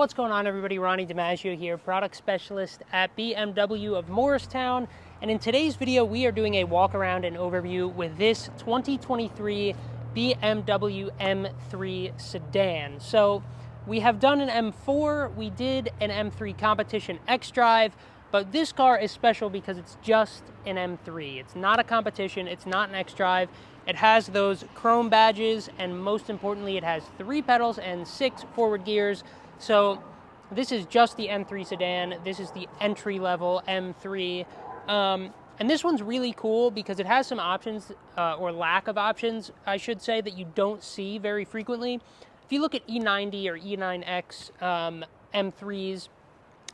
What's going on, everybody? Ronnie DiMaggio here, product specialist at BMW of Morristown. And in today's video, we are doing a walk around and overview with this 2023 BMW M3 sedan. So we have done an M4, we did an M3 Competition X-Drive, but this car is special because it's just an M3. It's not a competition, it's not an X-Drive. It has those chrome badges, and most importantly, it has 3 pedals and 6 forward gears. So this is just the M3 sedan. This is the entry-level M3. And this one's really cool because it has some options, or lack of options, I should say, that you don't see very frequently. If you look at E90 or E9X M3s,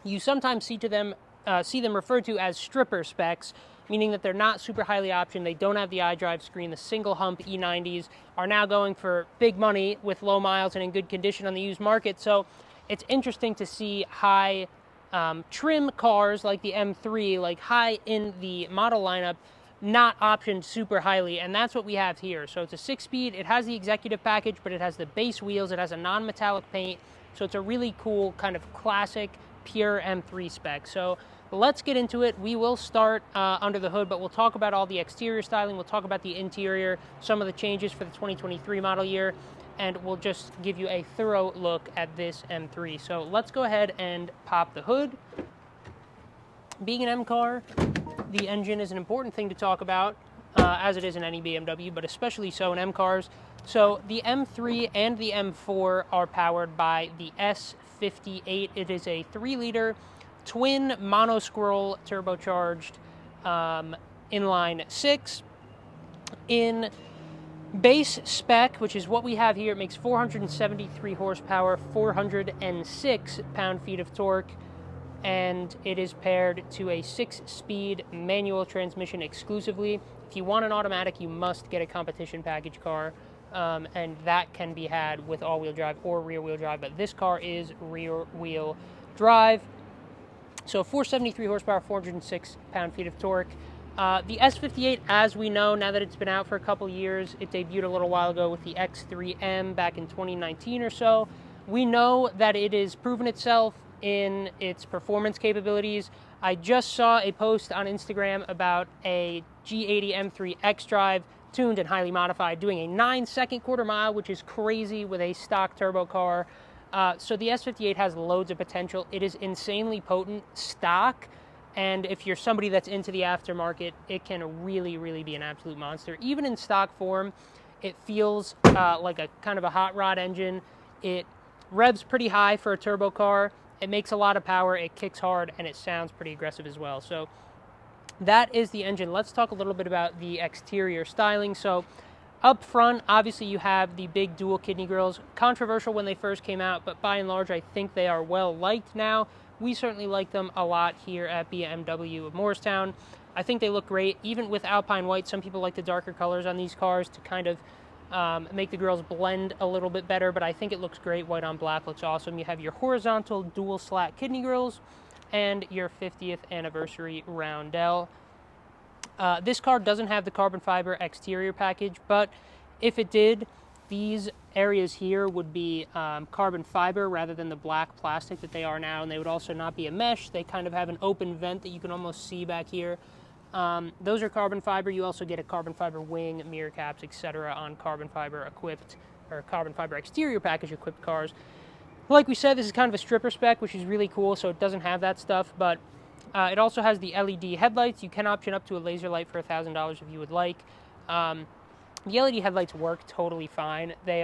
you sometimes see them referred to as stripper specs, meaning that they're not super highly optioned. They don't have the iDrive screen. The single hump E90s are now going for big money with low miles and in good condition on the used market. So it's interesting to see high trim cars like the M3, like high in the model lineup, not optioned super highly, and that's what we have here. So it's a 6-speed, it has the executive package, but it has the base wheels, it has a non-metallic paint, so it's a really cool kind of classic pure M3 spec. So let's get into it. We will start under the hood, but we'll talk about all the exterior styling, we'll talk about the interior, some of the changes for the 2023 model year, and we'll just give you a thorough look at this M3. So let's go ahead and pop the hood. Being an M car, the engine is an important thing to talk about, as it is in any BMW, but especially so in M cars. So the M3 and the M4 are powered by the S58. It is a 3-liter twin mono-scroll turbocharged inline 6. In base spec, which is what we have here, it makes 473 horsepower, 406 pound-feet of torque, and it is paired to a 6-speed manual transmission exclusively. If you want an automatic, you must get a competition package car, and that can be had with all-wheel drive or rear-wheel drive, but this car is rear-wheel drive. So 473 horsepower, 406 pound-feet of torque. The S58, as we know, now that it's been out for a couple years, it debuted a little while ago with the X3M back in 2019 or so. We know that it has proven itself in its performance capabilities. I just saw a post on Instagram about a G80 M3 X-Drive, tuned and highly modified, doing a 9-second quarter mile, which is crazy with a stock turbo car. So the S58 has loads of potential. It is insanely potent stock, and if you're somebody that's into the aftermarket, it can really, really be an absolute monster. Even in stock form, it feels like a kind of a hot rod engine. It revs pretty high for a turbo car. It makes a lot of power, it kicks hard, and it sounds pretty aggressive as well. So that is the engine. Let's talk a little bit about the exterior styling. So up front, obviously you have the big dual kidney grills. Controversial when they first came out, but by and large, I think they are well liked now. We certainly like them a lot here at BMW of Morristown. I think they look great. Even with Alpine White, some people like the darker colors on these cars to kind of make the grills blend a little bit better, but I think it looks great. White on black looks awesome. You have your horizontal dual slat kidney grills and your 50th anniversary roundel. This car doesn't have the carbon fiber exterior package, but if it did, these areas here would be carbon fiber rather than the black plastic that they are now, and they would also not be a mesh. They kind of have an open vent that you can almost see back here. Those are carbon fiber. You also get a carbon fiber wing, mirror caps, etc. on carbon fiber equipped, or carbon fiber exterior package equipped cars. Like we said, this is kind of a stripper spec, which is really cool, so it doesn't have that stuff, but it also has the LED headlights. You can option up to a laser light for $1,000 if you would like. The LED headlights work totally fine. They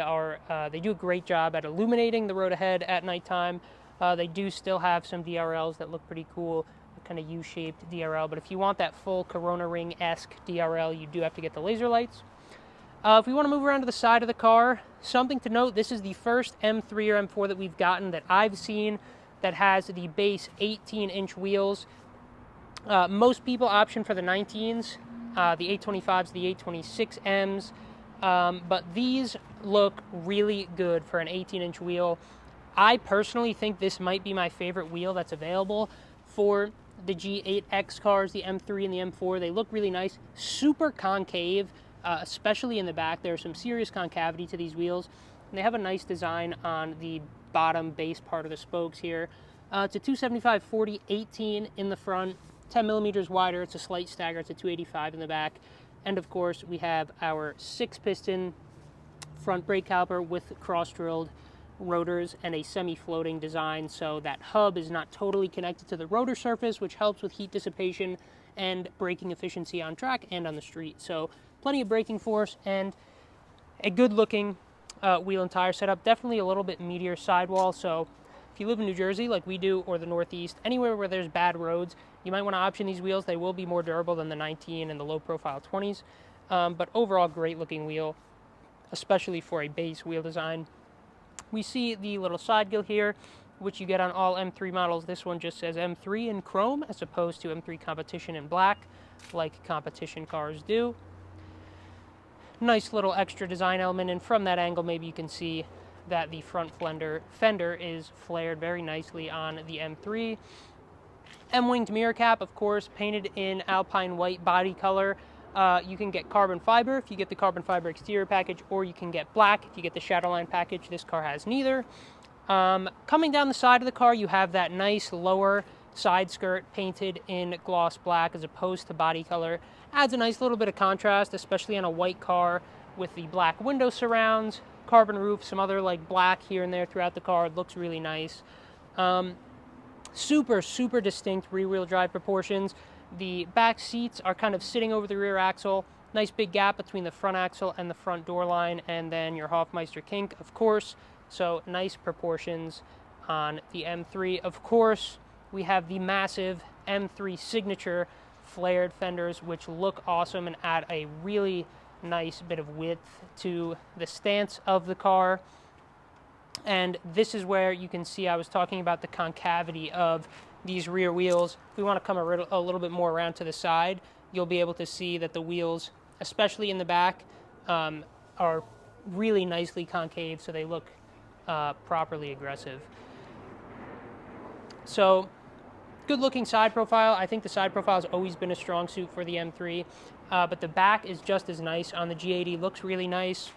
do a great job at illuminating the road ahead at nighttime. They do still have some DRLs that look pretty cool, kind of U-shaped DRL, but if you want that full Corona Ring-esque DRL, you do have to get the laser lights. If we want to move around to the side of the car, something to note, this is the first M3 or M4 that we've gotten that I've seen that has the base 18-inch wheels. Most people option for the 19s, the 825s, the 826Ms, but these look really good for an 18-inch wheel. I personally think this might be my favorite wheel that's available for the G8X cars, the M3 and the M4. They look really nice, super concave, especially in the back. There's some serious concavity to these wheels, and they have a nice design on the bottom base part of the spokes here. It's a 275/40 18 in the front, 10 millimeters wider. It's a slight stagger. It's a 285 in the back. And of course, we have our 6-piston front brake caliper with cross-drilled rotors and a semi-floating design, so that hub is not totally connected to the rotor surface, which helps with heat dissipation and braking efficiency on track and on the street. So plenty of braking force and a good-looking wheel and tire setup. Definitely a little bit meatier sidewall, so if you live in New Jersey like we do, or the Northeast, anywhere where there's bad roads, you might want to option these wheels. They will be more durable than the 19 and the low-profile 20s, but overall great-looking wheel, especially for a base wheel design. We see the little side gill here, which you get on all M3 models. This one just says M3 in chrome as opposed to M3 Competition in black, like competition cars do. Nice little extra design element, and from that angle maybe you can see that the front fender is flared very nicely on the M3. M-winged mirror cap, of course, painted in Alpine White body color. You can get carbon fiber if you get the carbon fiber exterior package, or you can get black if you get the Shadowline package. This car has neither. Coming down the side of the car, you have that nice lower side skirt painted in gloss black as opposed to body color. Adds a nice little bit of contrast, especially on a white car with the black window surrounds, carbon roof, some other like black here and there throughout the car. It looks really nice. Super distinct rear-wheel drive proportions. The back seats are kind of sitting over the rear axle. Nice big gap between the front axle and the front door line, and then your Hofmeister kink, of course. So nice proportions on the M3. Of course, we have the massive M3 signature flared fenders, which look awesome and add a really nice bit of width to the stance of the car. And this is where you can see I was talking about the concavity of these rear wheels. If we want to come a little bit more around to the side, you'll be able to see that the wheels, especially in the back, are really nicely concave, so they look properly aggressive. So, good looking side profile. I think the side profile has always been a strong suit for the M3, but the back is just as nice on the G80. Looks really nice.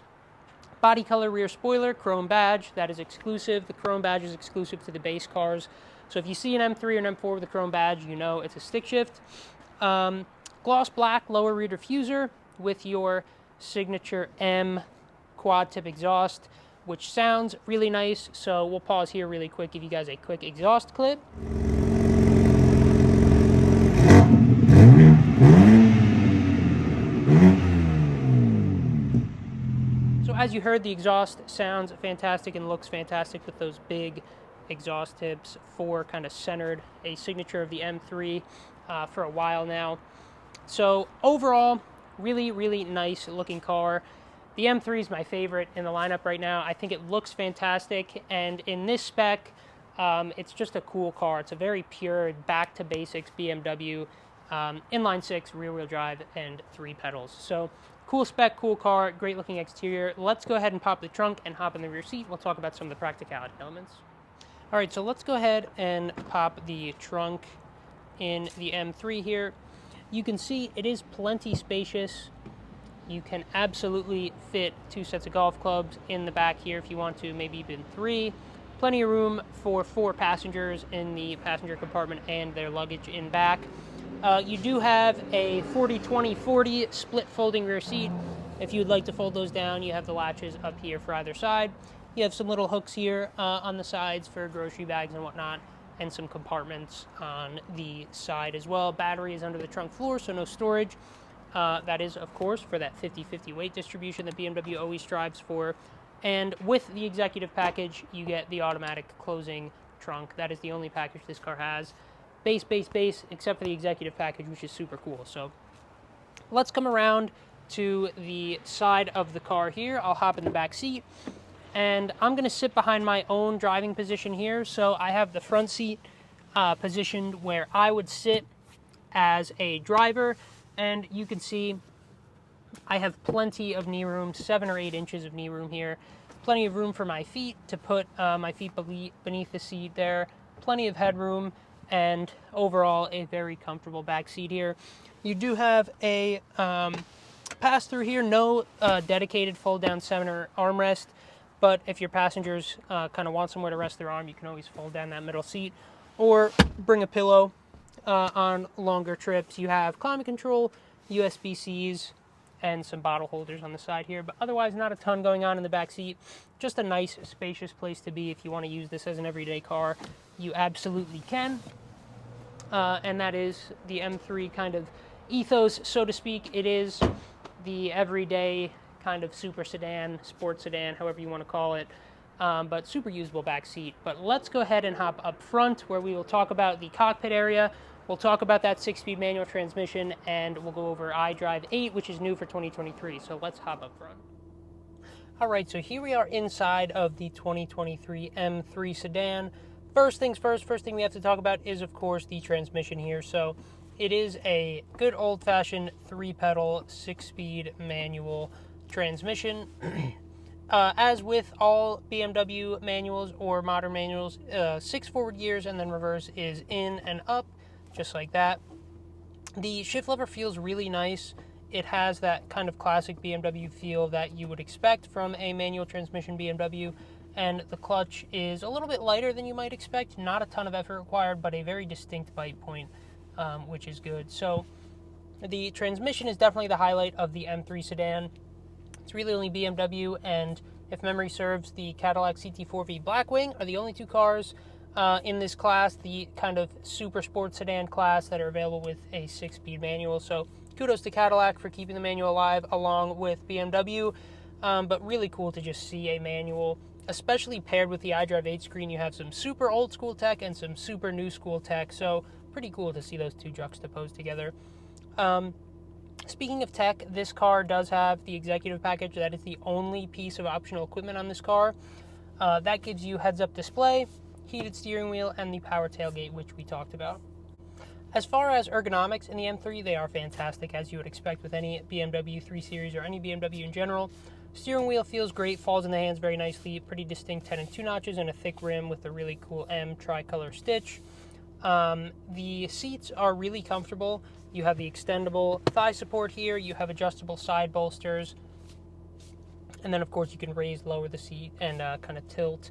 Body color rear spoiler, chrome badge, that is exclusive. The chrome badge is exclusive to the base cars. So if you see an M3 or an M4 with a chrome badge, you know it's a stick shift. Gloss black lower rear diffuser with your signature M quad tip exhaust, which sounds really nice. So we'll pause here really quick, give you guys a quick exhaust clip. So as you heard, the exhaust sounds fantastic and looks fantastic with those big exhaust tips. For kind of centered, a signature of the M3 for a while now. So overall, really nice looking car. The M3 is my favorite in the lineup right now. I think it looks fantastic, and in this spec, it's just a cool car. It's a very pure, back to basics BMW, inline 6, rear wheel drive, and 3 pedals. So cool spec, cool car, great looking exterior. Let's go ahead and pop the trunk and hop in the rear seat. We'll talk about some of the practicality elements. All right, so let's go ahead and pop the trunk in the M3 here. You can see it is plenty spacious. You can absolutely fit 2 sets of golf clubs in the back here if you want to, maybe even 3. Plenty of room for 4 passengers in the passenger compartment and their luggage in back. You do have a 40-20-40 split folding rear seat. If you would like to fold those down, you have the latches up here for either side. You have some little hooks here on the sides for grocery bags and whatnot, and some compartments on the side as well. Battery is under the trunk floor, so no storage. That is, of course, for that 50-50 weight distribution that BMW always strives for. And with the executive package, you get the automatic closing trunk. That is the only package this car has. Base, except for the executive package, which is super cool. So let's come around to the side of the car here. I'll hop in the back seat, and I'm going to sit behind my own driving position here. So I have the front seat positioned where I would sit as a driver, and you can see I have plenty of knee room, 7 or 8 inches of knee room here. Plenty of room for my feet to put my feet beneath the seat there. Plenty of headroom, and overall a very comfortable back seat here. You do have a pass-through here, no dedicated fold-down center armrest, But if your passengers kind of want somewhere to rest their arm, you can always fold down that middle seat or bring a pillow on longer trips. You have climate control, USB-Cs, and some bottle holders on the side here, but otherwise not a ton going on in the back seat. Just a nice, spacious place to be. If you want to use this as an everyday car, you absolutely can. And that is the M3 kind of ethos, so to speak. It is the everyday kind of super sedan, sports sedan, however you want to call it, but super usable back seat. But let's go ahead and hop up front, where we will talk about the cockpit area. We'll talk about that 6-speed manual transmission, and we'll go over iDrive 8, which is new for 2023. So let's hop up front. All right, so here we are inside of the 2023 M3 sedan. First things first, first thing we have to talk about is, of course, the transmission here. So it is a good old-fashioned 3-pedal, 6-speed manual transmission. As with all BMW manuals or modern manuals, 6 forward gears and then reverse is in and up, just like that. The shift lever feels really nice. It has that kind of classic BMW feel that you would expect from a manual transmission BMW, and the clutch is a little bit lighter than you might expect. Not a ton of effort required, but a very distinct bite point, which is good. So the transmission is definitely the highlight of the M3 sedan. It's really only BMW and, if memory serves, the Cadillac CT4V Blackwing are the only two cars in this class, the kind of super sports sedan class, that are available with a 6-speed manual. So kudos to Cadillac for keeping the manual alive along with BMW, but really cool to just see a manual, especially paired with the iDrive 8 screen. You have some super old school tech and some super new school tech, so pretty cool to see those two juxtaposed together. Speaking of tech, this car does have the executive package. That is the only piece of optional equipment on this car. That gives you heads-up display, heated steering wheel, and the power tailgate, which we talked about. As far as ergonomics in the M3, they are fantastic, as you would expect with any BMW 3 Series or any BMW in general. Steering wheel feels great, falls in the hands very nicely, pretty distinct 10 and 2 notches and a thick rim with a really cool M tricolor stitch. The seats are really comfortable. You have the extendable thigh support here, you have adjustable side bolsters, and then of course you can raise, lower the seat, and kind of tilt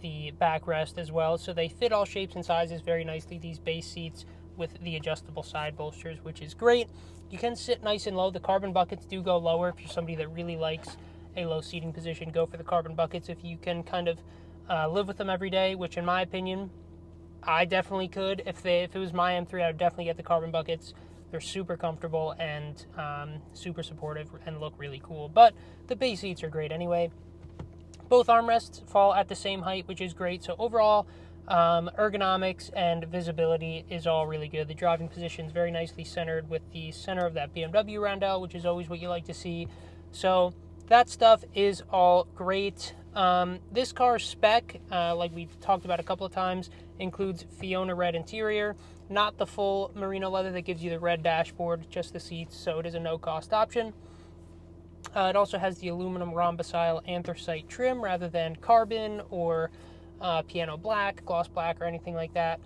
the backrest as well. So they fit all shapes and sizes very nicely, these base seats with the adjustable side bolsters, which is great. You can sit nice and low. The carbon buckets do go lower. If you're somebody that really likes a low seating position, go for the carbon buckets if you can kind of live with them every day, which in my opinion, I definitely could. If it was my M3, I would definitely get the carbon buckets. They're super comfortable and super supportive and look really cool. But the base seats are great anyway. Both armrests fall at the same height, which is great. So overall, ergonomics and visibility is all really good. The driving position is very nicely centered with the center of that BMW roundel, which is always what you like to see. So that stuff is all great. This car's spec, like we've talked about a couple of times, includes Fiona Red interior, not the full merino leather that gives you the red dashboard, just the seats, so it is a no-cost option. It also has the aluminum rhombusile anthracite trim rather than carbon or piano black, gloss black, or anything like that.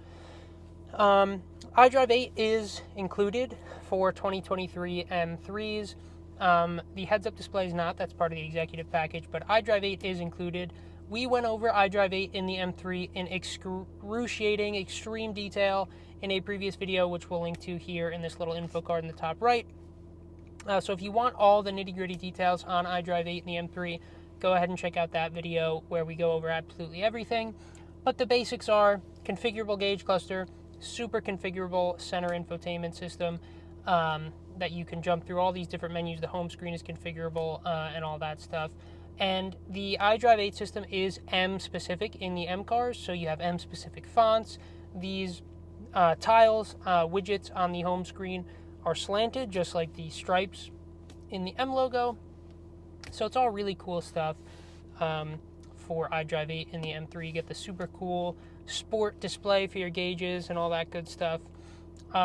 iDrive 8 is included for 2023 M3s. The heads-up display is not. That's part of the executive package, but iDrive 8 is included. We went over iDrive 8 in the M3 in excruciating, extreme detail in a previous video, which we'll link to here in this little info card in the top right. So if you want all the nitty-gritty details on iDrive 8 in the M3, go ahead and check out that video where we go over absolutely everything. But the basics are configurable gauge cluster, super configurable center infotainment system, that you can jump through all these different menus. The home screen is configurable and all that stuff. And the iDrive 8 system is M-specific in the M cars, so you have M-specific fonts. These tiles, widgets on the home screen are slanted, just like the stripes in the M logo. So it's all really cool stuff for iDrive 8 in the M3. You get the super cool sport display for your gauges and all that good stuff.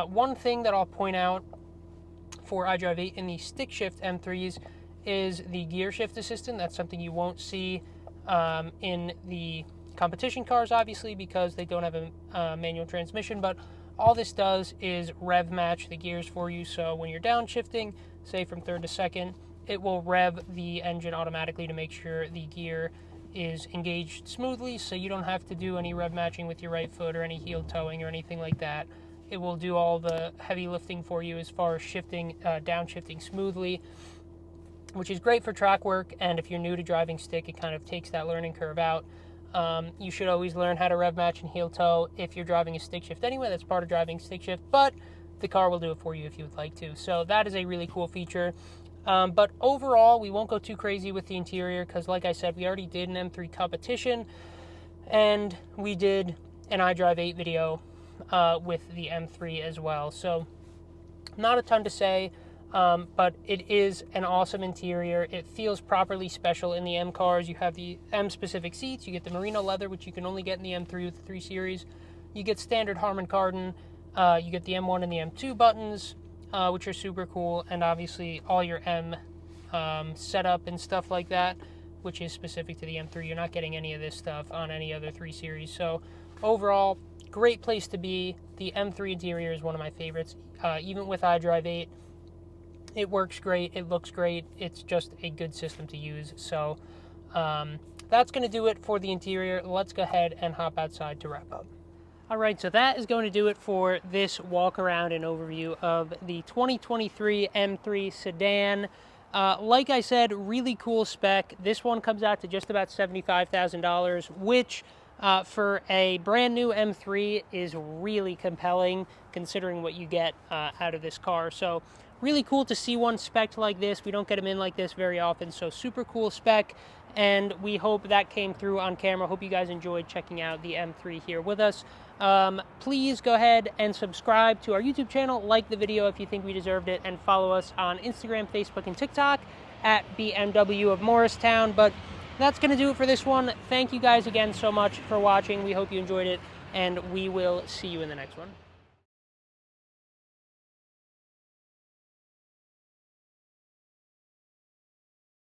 One thing that I'll point out for iDrive 8 in the stick shift M3s is the gear shift assistant. That's something you won't see in the competition cars, obviously, because they don't have a manual transmission, but all this does is rev match the gears for you. So when you're downshifting, say from third to second, it will rev the engine automatically to make sure the gear is engaged smoothly, so you don't have to do any rev matching with your right foot or any heel towing or anything like that. It will do all the heavy lifting for you as far as shifting, downshifting smoothly, which is great for track work. And if you're new to driving stick, it kind of takes that learning curve out. You should always learn how to rev match and heel toe if you're driving a stick shift anyway. That's part of driving stick shift, but the car will do it for you if you would like to. So that is a really cool feature. But overall, we won't go too crazy with the interior because, like I said, we already did an M3 competition, and we did an iDrive 8 video with the M3 as well. So not a ton to say, but it is an awesome interior. It feels properly special in the M cars. You have the M specific seats. You get the merino leather, which you can only get in the M3 with the 3 Series. You get standard Harman Kardon. You get the M1 and the M2 buttons, which are super cool, and obviously all your M setup and stuff like that, which is specific to the M3. You're not getting any of this stuff on any other 3 Series. So overall, great place to be. The M3 interior is one of my favorites. Even with iDrive 8, it works great. It looks great. It's just a good system to use. So that's going to do it for the interior. Let's go ahead and hop outside to wrap up. All right, so that is going to do it for this walk around and overview of the 2023 M3 sedan. Like I said, really cool spec. This one comes out to just about $75,000, which for a brand new M3 is really compelling considering what you get out of this car. So really cool to see one spec'd like this. We don't get them in like this very often, so super cool spec. And we hope that came through on camera. Hope you guys enjoyed checking out the M3 here with us. Please go ahead and subscribe to our YouTube channel, like the video if you think we deserved it, and follow us on Instagram, Facebook, and TikTok at BMW of Morristown. But that's going to do it for this one. Thank you guys again so much for watching. We hope you enjoyed it, and we will see you in the next one.